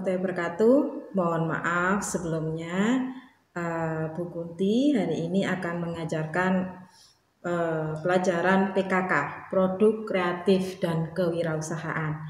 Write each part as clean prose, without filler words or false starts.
warahmatullahi wabarakatuh. Mohon maaf sebelumnya, Bu Kunti hari ini akan mengajarkan pelajaran PKK, Produk Kreatif dan Kewirausahaan.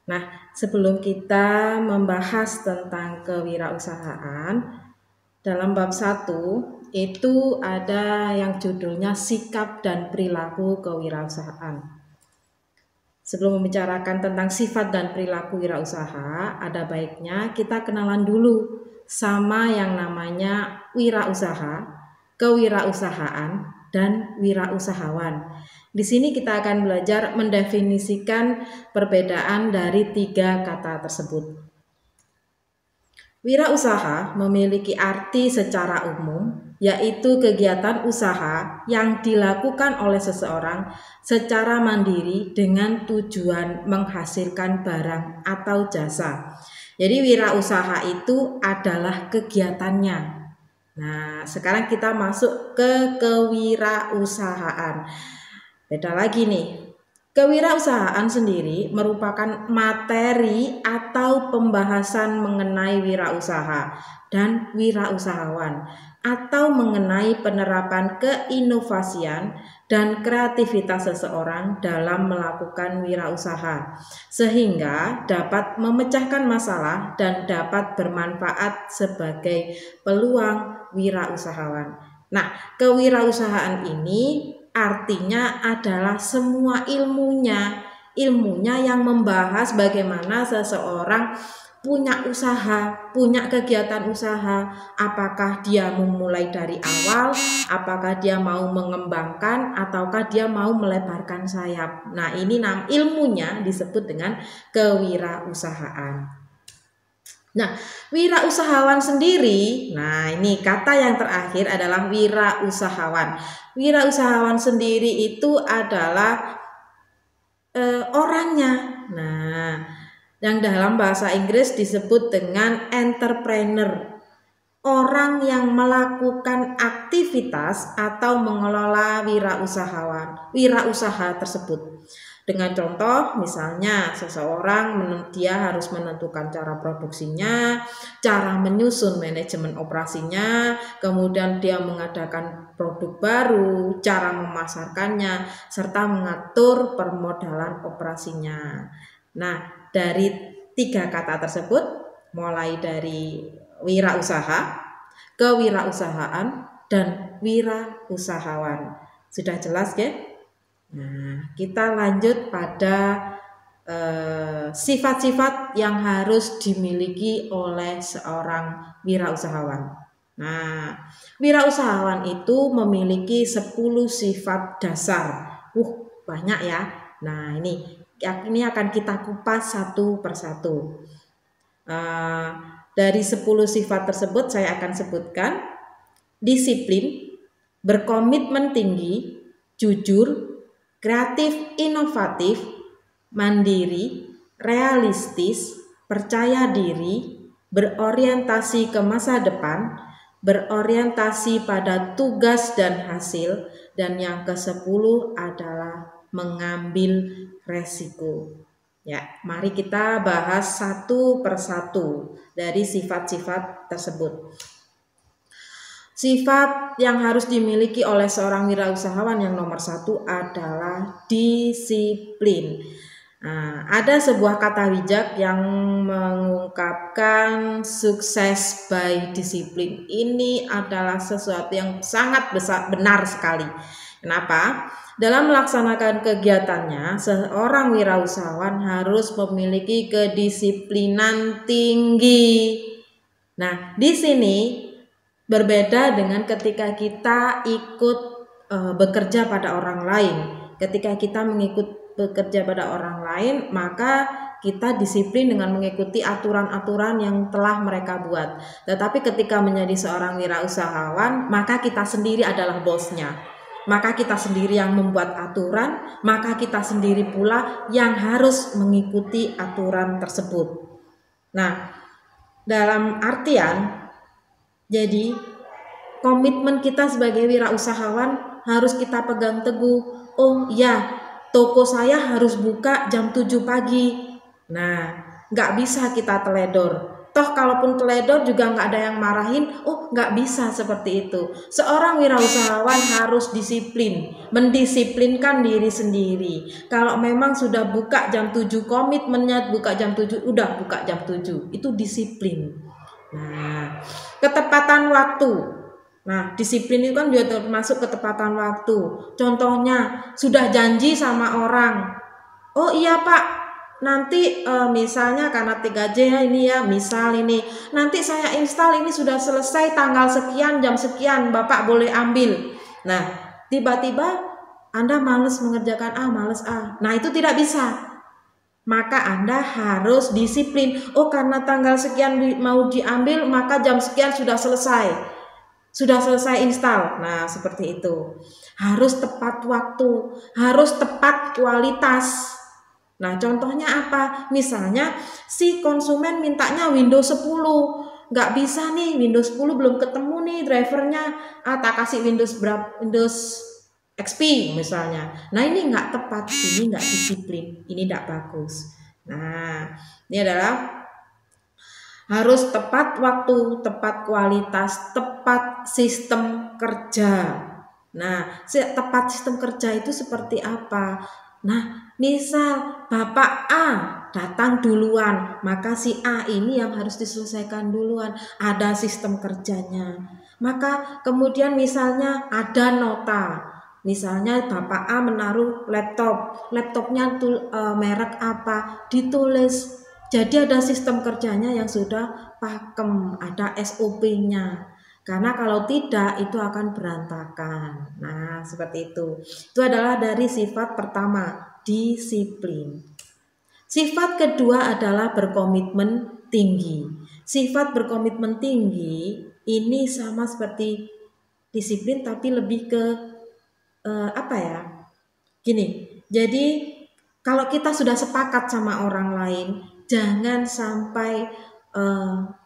Nah, sebelum kita membahas tentang kewirausahaan, dalam bab 1 itu ada yang judulnya sikap dan perilaku kewirausahaan. Sebelum membicarakan tentang sifat dan perilaku wirausaha, ada baiknya kita kenalan dulu sama yang namanya wirausaha, kewirausahaan, dan wirausahawan. Di sini kita akan belajar mendefinisikan perbedaan dari 3 kata tersebut. Wirausaha memiliki arti secara umum, yaitu kegiatan usaha yang dilakukan oleh seseorang secara mandiri dengan tujuan menghasilkan barang atau jasa. Jadi wirausaha itu adalah kegiatannya. Nah, sekarang kita masuk ke kewirausahaan. Beda lagi nih. Kewirausahaan sendiri merupakan materi atau pembahasan mengenai wirausaha dan wirausahawan atau mengenai penerapan keinovasian dan kreativitas seseorang dalam melakukan wirausaha sehingga dapat memecahkan masalah dan dapat bermanfaat sebagai peluang wirausahawan. Nah, kewirausahaan ini artinya adalah semua ilmunya yang membahas bagaimana seseorang punya usaha, punya kegiatan usaha, apakah dia memulai dari awal, apakah dia mau mengembangkan, ataukah dia mau melebarkan sayap. Nah, ini ilmunya disebut dengan kewirausahaan. Nah, wirausahawan sendiri, nah ini kata yang terakhir adalah wirausahawan. Wirausahawan sendiri itu adalah orangnya. Nah, yang dalam bahasa Inggris disebut dengan entrepreneur. Orang yang melakukan aktivitas atau mengelola wirausaha tersebut. Dengan contoh, misalnya seseorang dia harus menentukan cara produksinya, cara menyusun manajemen operasinya, kemudian dia mengadakan produk baru, cara memasarkannya, serta mengatur permodalan operasinya. Nah, dari 3 kata tersebut, mulai dari wirausaha, kewirausahaan, dan wirausahawan. Sudah jelas ya? Nah, kita lanjut pada sifat-sifat yang harus dimiliki oleh seorang wirausahawan. Nah, wirausahawan itu memiliki 10 sifat dasar. Banyak ya. Nah, ini akan kita kupas satu persatu. Dari 10 sifat tersebut saya akan sebutkan: disiplin, berkomitmen tinggi, jujur, kreatif, inovatif, mandiri, realistis, percaya diri, berorientasi ke masa depan, berorientasi pada tugas dan hasil, dan yang ke-10 adalah mengambil resiko. Ya, mari kita bahas satu persatu dari sifat-sifat tersebut. Sifat yang harus dimiliki oleh seorang wirausahawan yang nomor 1 adalah disiplin. Nah, ada sebuah kata bijak yang mengungkapkan sukses by disiplin. Ini adalah sesuatu yang sangat benar sekali. Kenapa? Dalam melaksanakan kegiatannya, seorang wirausahawan harus memiliki kedisiplinan tinggi. Nah, di sini berbeda dengan ketika kita ikut bekerja pada orang lain. Ketika kita bekerja pada orang lain, maka kita disiplin dengan mengikuti aturan-aturan yang telah mereka buat. Tetapi ketika menjadi seorang wirausahawan, maka kita sendiri adalah bosnya. Maka kita sendiri yang membuat aturan, maka kita sendiri pula yang harus mengikuti aturan tersebut. Nah, dalam artian, jadi komitmen kita sebagai wirausahawan harus kita pegang teguh. Oh ya, toko saya harus buka jam 7 pagi. Nah, nggak bisa kita teledor. Toh kalaupun teledor juga nggak ada yang marahin. Oh, nggak bisa seperti itu. Seorang wirausahawan harus disiplin, mendisiplinkan diri sendiri. Kalau memang sudah buka jam 7, komitmennya buka jam 7, udah buka jam 7. Itu disiplin. Nah, ketepatan waktu. Nah, disiplin itu kan juga termasuk ketepatan waktu. Contohnya, sudah janji sama orang. Oh iya Pak, nanti misalnya karena 3J ya ini ya, misal ini nanti saya install ini sudah selesai tanggal sekian jam sekian, Bapak boleh ambil. Nah, tiba-tiba Anda males mengerjakan males nah itu tidak bisa. Maka Anda harus disiplin. Oh, karena tanggal sekian mau diambil, maka jam sekian sudah selesai. Sudah selesai install. Nah, seperti itu. Harus tepat waktu, harus tepat kualitas. Nah, contohnya apa? Misalnya si konsumen mintanya Windows 10. Nggak bisa nih, Windows 10 belum ketemu nih drivernya. Tak kasih Windows XP misalnya. Nah, ini nggak tepat, ini nggak disiplin, ini nggak bagus. Nah, ini adalah harus tepat waktu, tepat kualitas, tepat sistem kerja. Nah, tepat sistem kerja itu seperti apa? Nah, misal Bapak A datang duluan, maka si A ini yang harus diselesaikan duluan. Ada sistem kerjanya. Maka kemudian misalnya ada nota. Misalnya Bapak A menaruh laptopnya merek apa, ditulis. Jadi ada sistem kerjanya yang sudah pakem, ada SOP-nya. Karena kalau tidak itu akan berantakan. Nah, seperti itu. Itu adalah dari sifat pertama, disiplin. Sifat kedua adalah berkomitmen tinggi. Sifat berkomitmen tinggi ini sama seperti disiplin tapi lebih ke apa ya? Gini. Jadi kalau kita sudah sepakat sama orang lain, jangan sampai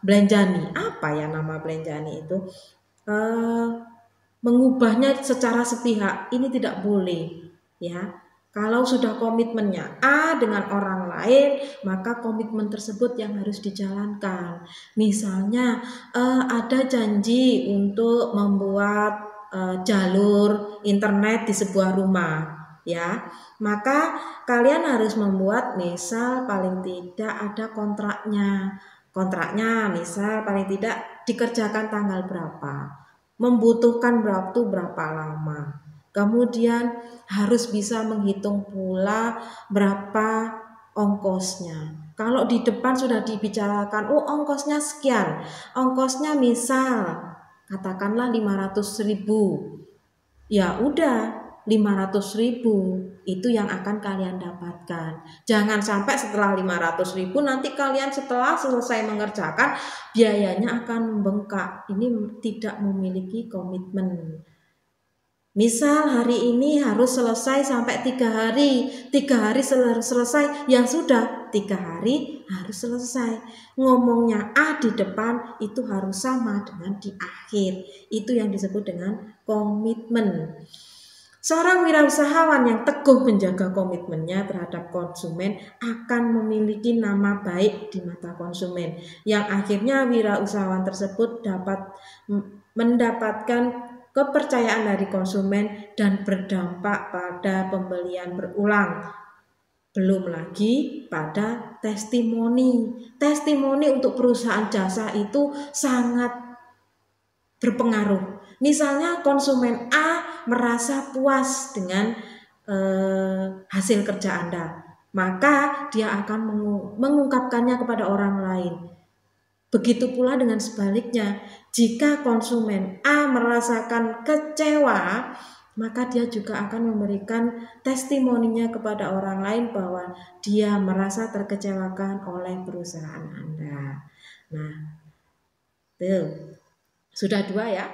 belanjani. Apa ya nama belanjani itu? Mengubahnya secara sepihak. Ini tidak boleh, ya. Kalau sudah komitmennya A dengan orang lain, maka komitmen tersebut yang harus dijalankan. Misalnya ada janji untuk membuat jalur internet di sebuah rumah, ya. Maka kalian harus membuat misal paling tidak ada kontraknya. Kontraknya misal paling tidak dikerjakan tanggal berapa, membutuhkan waktu berapa lama. Kemudian harus bisa menghitung pula berapa ongkosnya. Kalau di depan sudah dibicarakan, oh ongkosnya sekian. Ongkosnya misal katakanlah 500.000. Ya udah 500.000 itu yang akan kalian dapatkan. Jangan sampai setelah 500.000 nanti kalian setelah selesai mengerjakan biayanya akan membengkak. Ini tidak memiliki komitmen. Misal hari ini harus selesai sampai 3 hari. 3 hari selesai, ya sudah 3 hari harus selesai. Ngomongnya A di depan itu harus sama dengan di akhir. Itu yang disebut dengan komitmen. Seorang wirausahawan yang teguh menjaga komitmennya terhadap konsumen akan memiliki nama baik di mata konsumen, yang akhirnya wirausahawan tersebut dapat mendapatkan kepercayaan dari konsumen dan berdampak pada pembelian berulang. Belum lagi pada testimoni. Testimoni untuk perusahaan jasa itu sangat berpengaruh. Misalnya konsumen A merasa puas dengan hasil kerja Anda, maka dia akan mengungkapkannya kepada orang lain. Begitu pula dengan sebaliknya, jika konsumen A merasakan kecewa, maka dia juga akan memberikan testimoninya kepada orang lain bahwa dia merasa terkecewakan oleh perusahaan Anda. Nah, tuh, sudah 2 ya.